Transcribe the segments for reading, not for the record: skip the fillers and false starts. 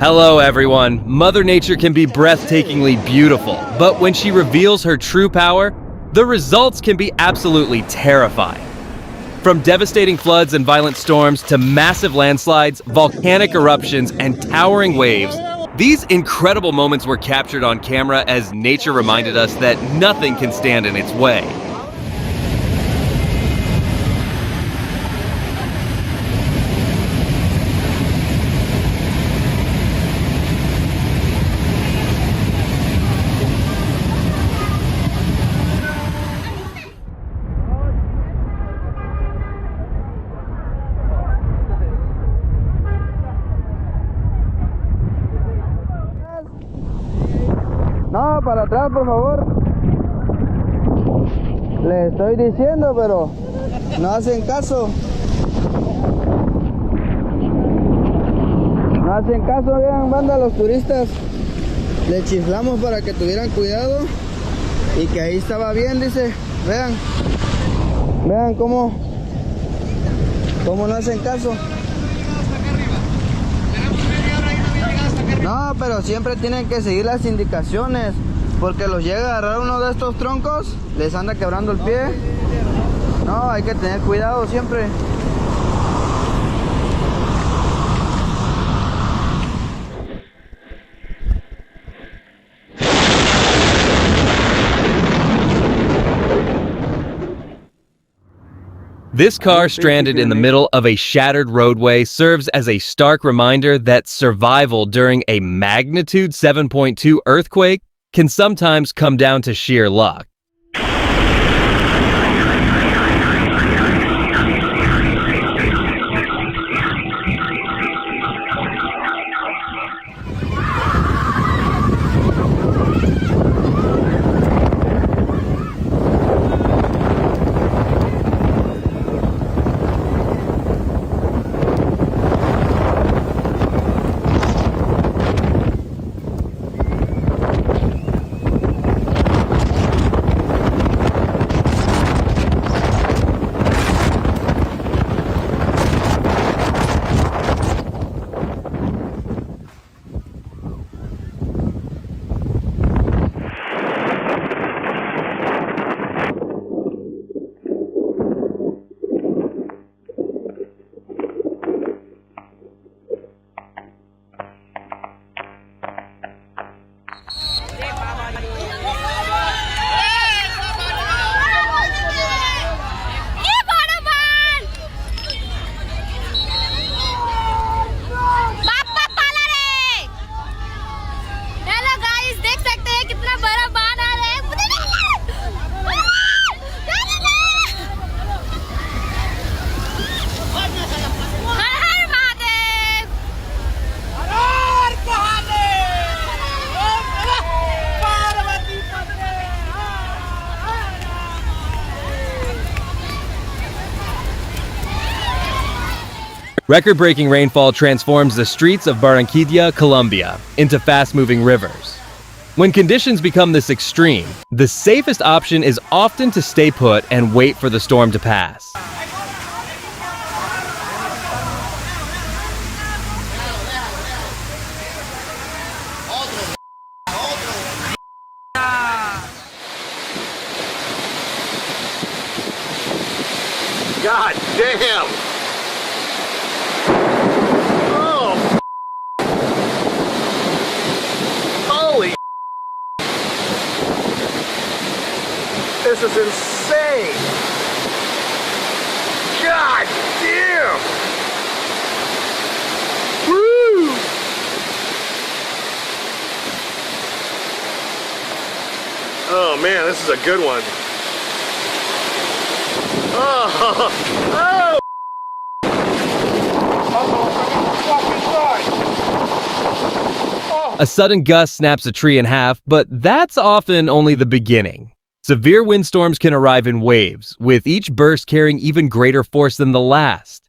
Hello everyone. Mother Nature can be breathtakingly beautiful, but when she reveals her true power, the results can be absolutely terrifying. From devastating floods and violent storms to massive landslides, volcanic eruptions, and towering waves, these incredible moments were captured on camera as nature reminded us that nothing can stand in its way. No, para atrás, por favor. Les estoy diciendo, pero no hacen caso. No hacen caso, vean, banda, los turistas. Les chiflamos para que tuvieran cuidado y que ahí estaba bien, dice. Vean. Vean cómo no hacen caso. No, pero siempre tienen que seguir las indicaciones, porque los llega a agarrar uno de estos troncos, les anda quebrando el pie. No, hay que tener cuidado siempre. This car stranded in the middle of a shattered roadway serves as a stark reminder that survival during a magnitude 7.2 earthquake can sometimes come down to sheer luck. Record-breaking rainfall transforms the streets of Barranquilla, Colombia, into fast-moving rivers. When conditions become this extreme, the safest option is often to stay put and wait for the storm to pass. God damn! Oh! Holy! This is insane! God damn! Woo! Oh man, this is a good one. Oh! Oh! A sudden gust snaps a tree in half, but that's often only the beginning. Severe windstorms can arrive in waves, with each burst carrying even greater force than the last.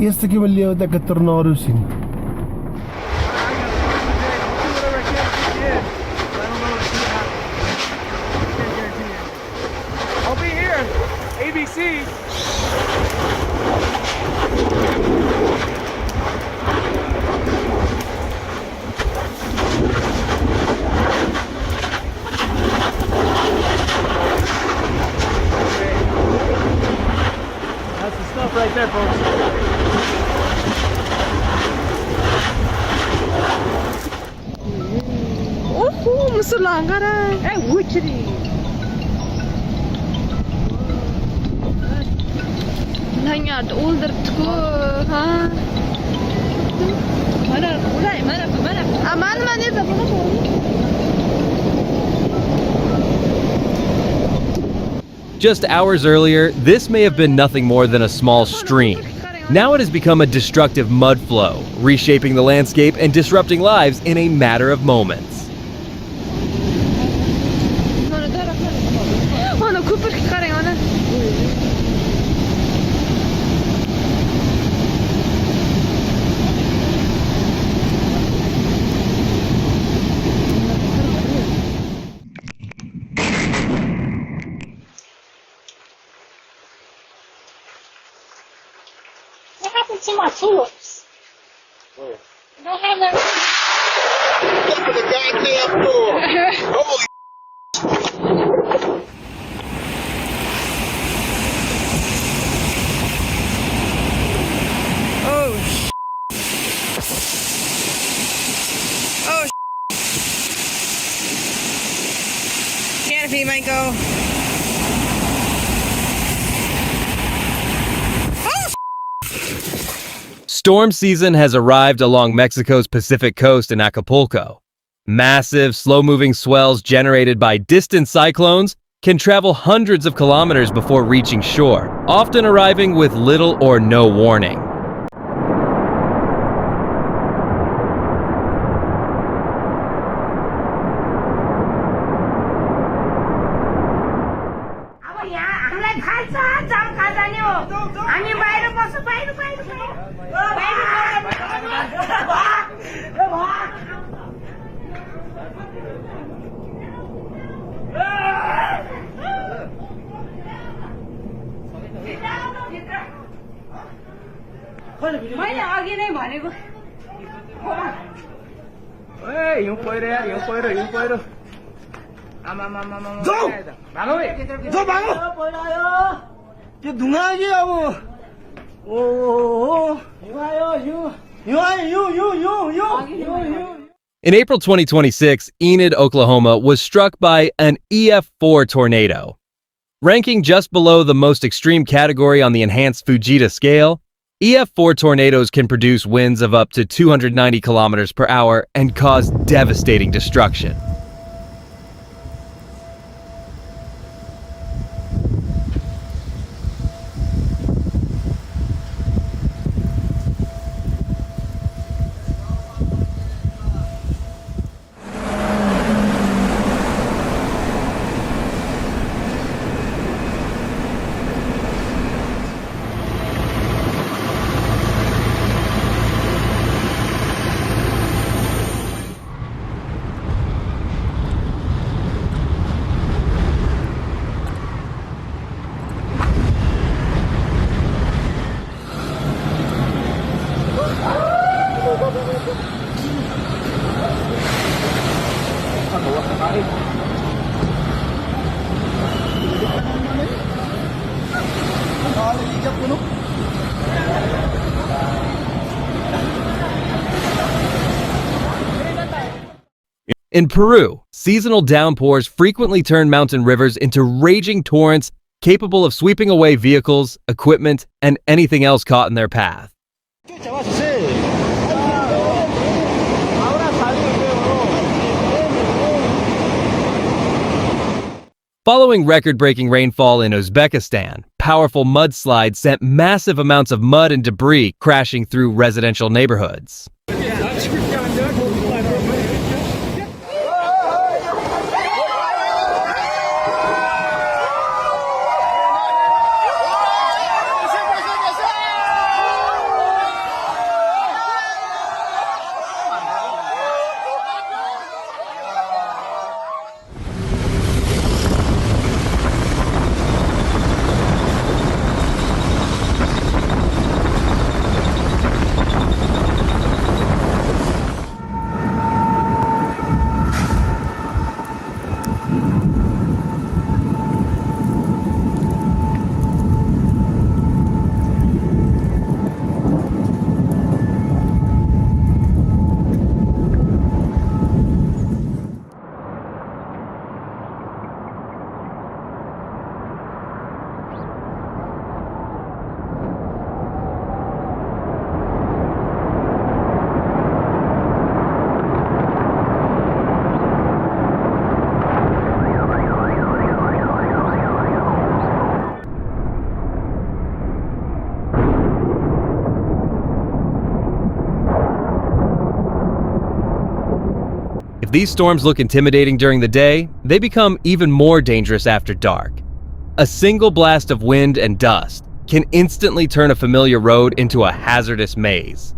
Eerste keer in my lewe dat ek 'n tornado sien. I'll be here. ABC. That's the stuff right there, folks. Oh, Mr. Langara. Hey, witchery. Hanyad older to ha. Aman man is Just hours earlier, this may have been nothing more than a small stream. Now it has become a destructive mud flow, reshaping the landscape and disrupting lives in a matter of moments. What happened to my tulips? Where? I don't have them. Open the goddamn door. Holy Canopy might go. Storm season has arrived along Mexico's Pacific coast in Acapulco. Massive, slow-moving swells generated by distant cyclones can travel hundreds of kilometers before reaching shore, often arriving with little or no warning. Hey, yung pwede. Go! Bango eh! Go, bango! ये धुआं है ये वो ओ you. In April 2026, Enid, Oklahoma was struck by an EF4 tornado. Ranking just below the most extreme category on the enhanced Fujita scale, EF4 tornadoes can produce winds of up to 290 kilometers per hour and cause devastating destruction. In Peru, seasonal downpours frequently turn mountain rivers into raging torrents capable of sweeping away vehicles, equipment, and anything else caught in their path. Following record-breaking rainfall in Uzbekistan, powerful mudslides sent massive amounts of mud and debris crashing through residential neighborhoods. If these storms look intimidating during the day, they become even more dangerous after dark. A single blast of wind and dust can instantly turn a familiar road into a hazardous maze.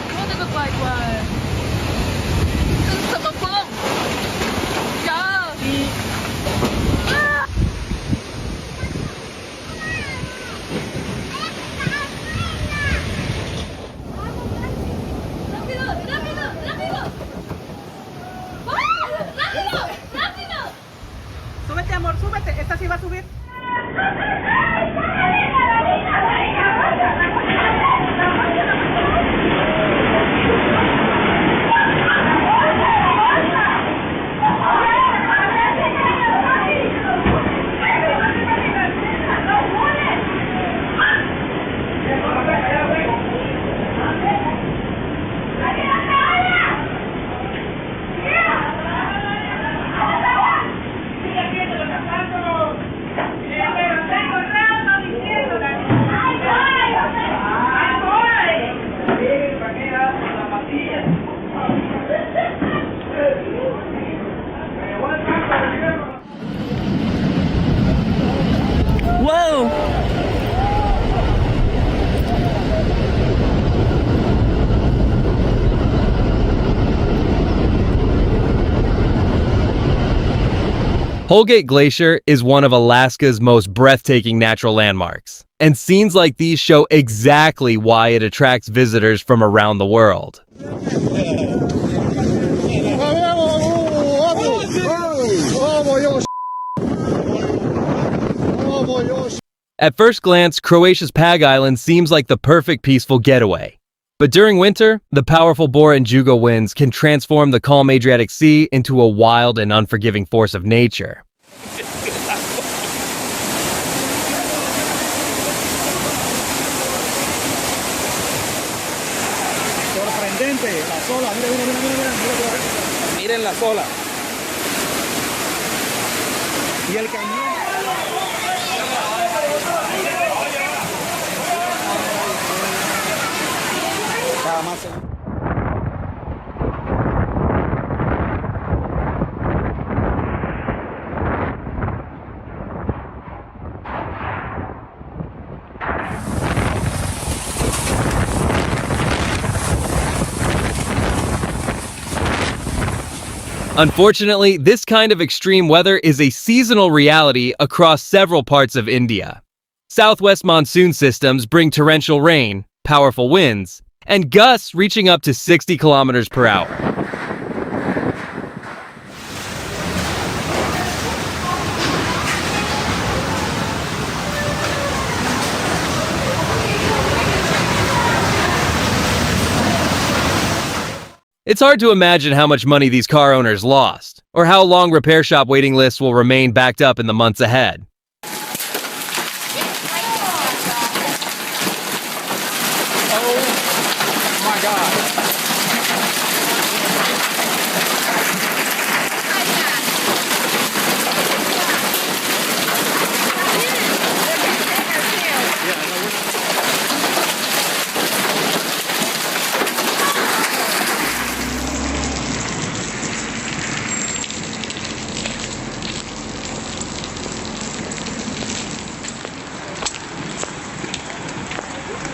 What does it look like? What? This is a bomb. Yeah. ¡Rápido, rápido, rápido! ¡Ah! ¡Rápido, rápido! Súbete, amor, súbete. Esta sí va a subir. Holgate Glacier is one of Alaska's most breathtaking natural landmarks, and scenes like these show exactly why it attracts visitors from around the world. At first glance, Croatia's Pag Island seems like the perfect peaceful getaway. But during winter, the powerful Bora and Jugo winds can transform the calm Adriatic Sea into a wild and unforgiving force of nature. Sorprendente, la sola, miren la sola. Y el cañón. Unfortunately, this kind of extreme weather is a seasonal reality across several parts of India. Southwest monsoon systems bring torrential rain, powerful winds, and gusts reaching up to 60 kilometers per hour. It's hard to imagine how much money these car owners lost, or how long repair shop waiting lists will remain backed up in the months ahead. Oh my God.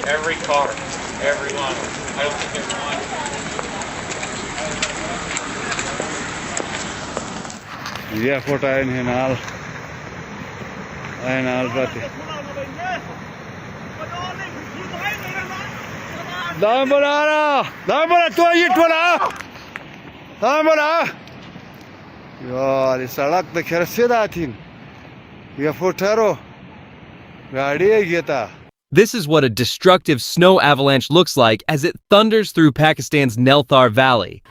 Every car, every one. I don't think there's one. Yeah, put in Hinal. यार सड़क तो खैर सीधा थी ये फुटरो गाड़ी है ये था This is what a destructive snow avalanche looks like as it thunders through Pakistan's Nelthar Valley.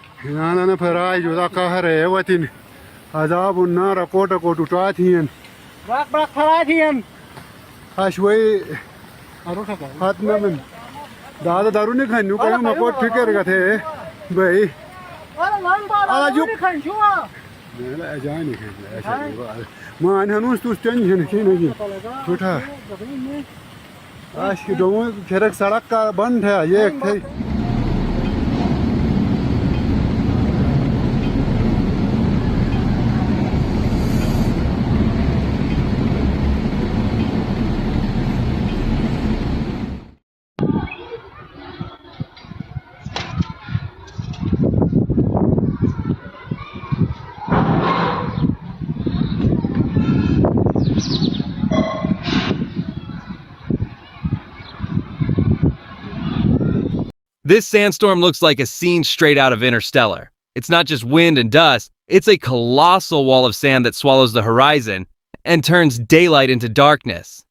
This sandstorm looks like a scene straight out of Interstellar. It's not just wind and dust, it's a colossal wall of sand that swallows the horizon and turns daylight into darkness.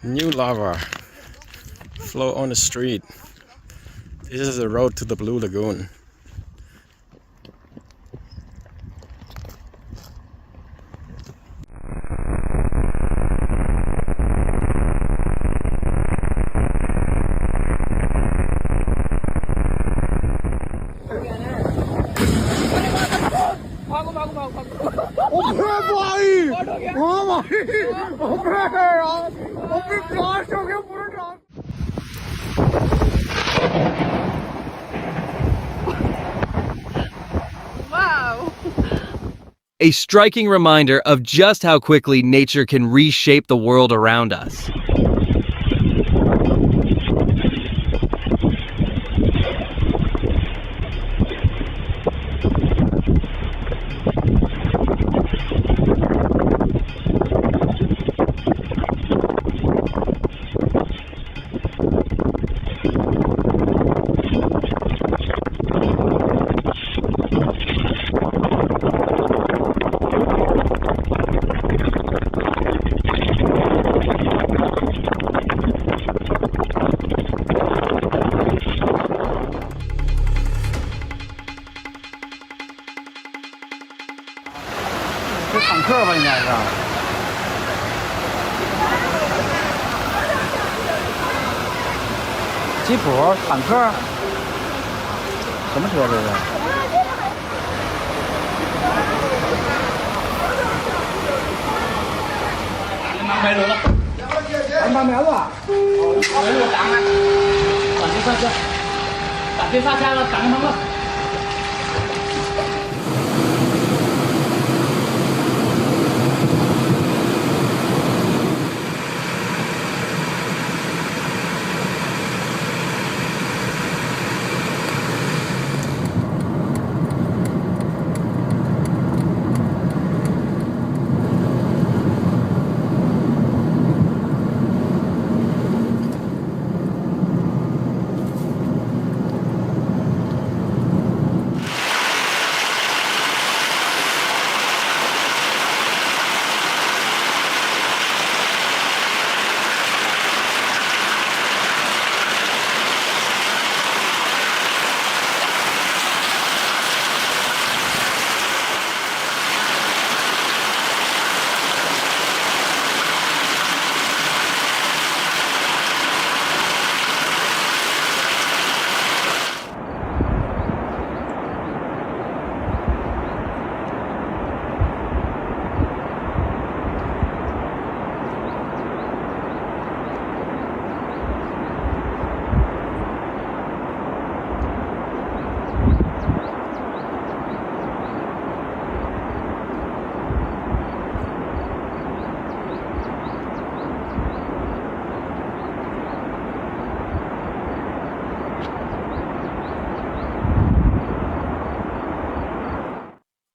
New lava flow on the street. This is the road to the Blue Lagoon. Wow. A striking reminder of just how quickly nature can reshape the world around us.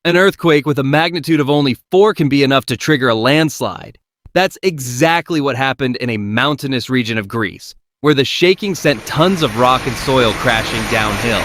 An earthquake with a magnitude of only 4 can be enough to trigger a landslide. That's exactly what happened in a mountainous region of Greece, where the shaking sent tons of rock and soil crashing downhill.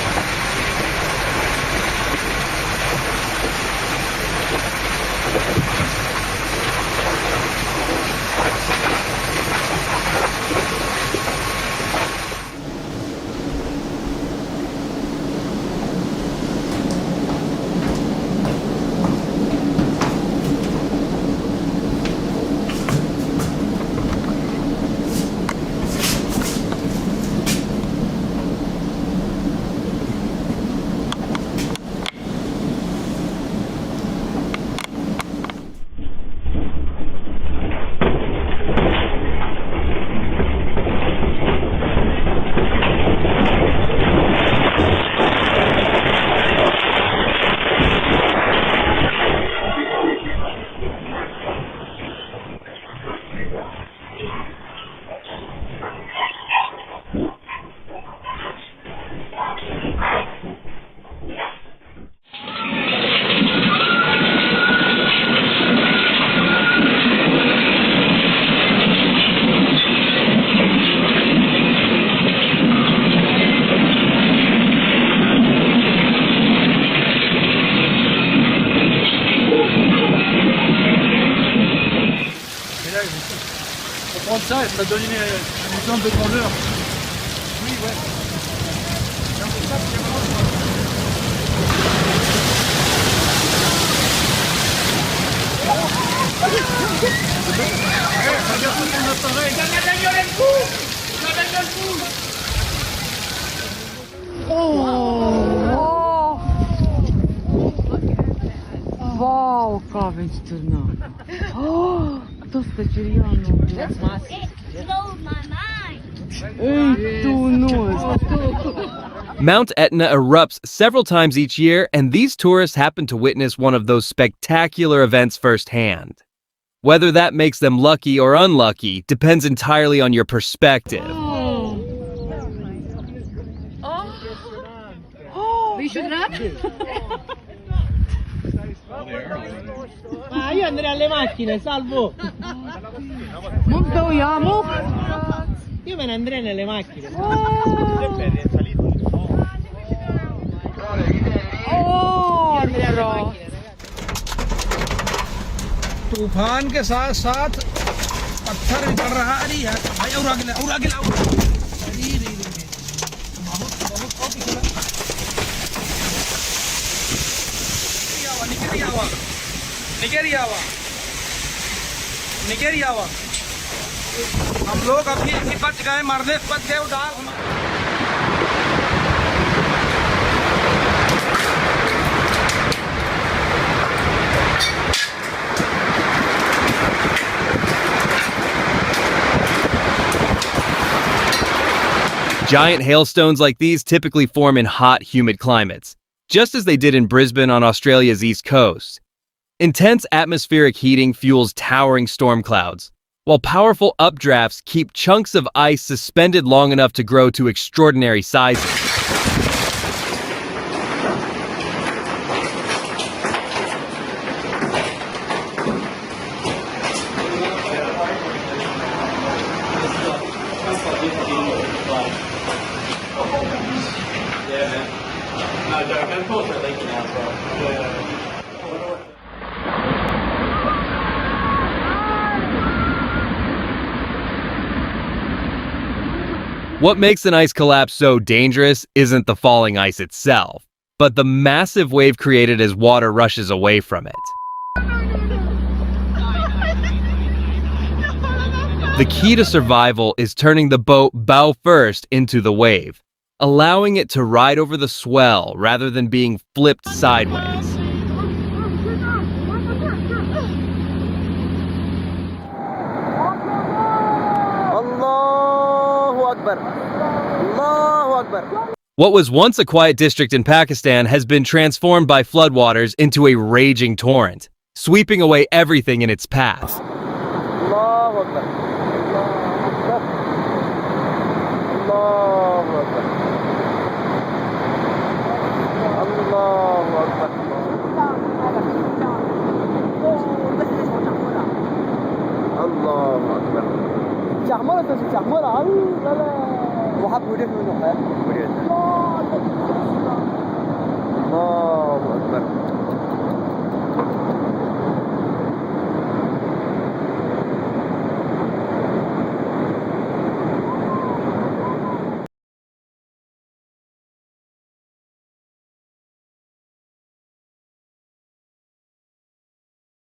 Faut prendre ça et ça donne une exemple de grandeur. Oui, ouais. C'est un peu ça, c'est Wow, kawęć tornado. To specjalnie. It blows my mind. Ej, tu no. Mount Etna erupts several times each year, and these tourists happen to witness one of those spectacular events firsthand. Whether that makes them lucky or unlucky depends entirely on your perspective. We should run. Io andrei alle macchine, salvo. Non proviamo. Io me ne andrei nelle macchine. Oh, Andrea. तूफान के साथ साथ पत्थर भी चल रहा है। अरे यार भाई और आगे अरे बहुत निगेरिया हम लोग अभी बच गए, मरने बच गए उधार। Giant hailstones like these typically form in hot, humid climates, just as they did in Brisbane on Australia's east coast. Intense atmospheric heating fuels towering storm clouds, while powerful updrafts keep chunks of ice suspended long enough to grow to extraordinary sizes. What makes an ice collapse so dangerous isn't the falling ice itself, but the massive wave created as water rushes away from it. The key to survival is turning the boat bow first into the wave, allowing it to ride over the swell rather than being flipped sideways. What was once a quiet district in Pakistan has been transformed by floodwaters into a raging torrent, sweeping away everything in its path. तो चमर आई वहाँ video में है video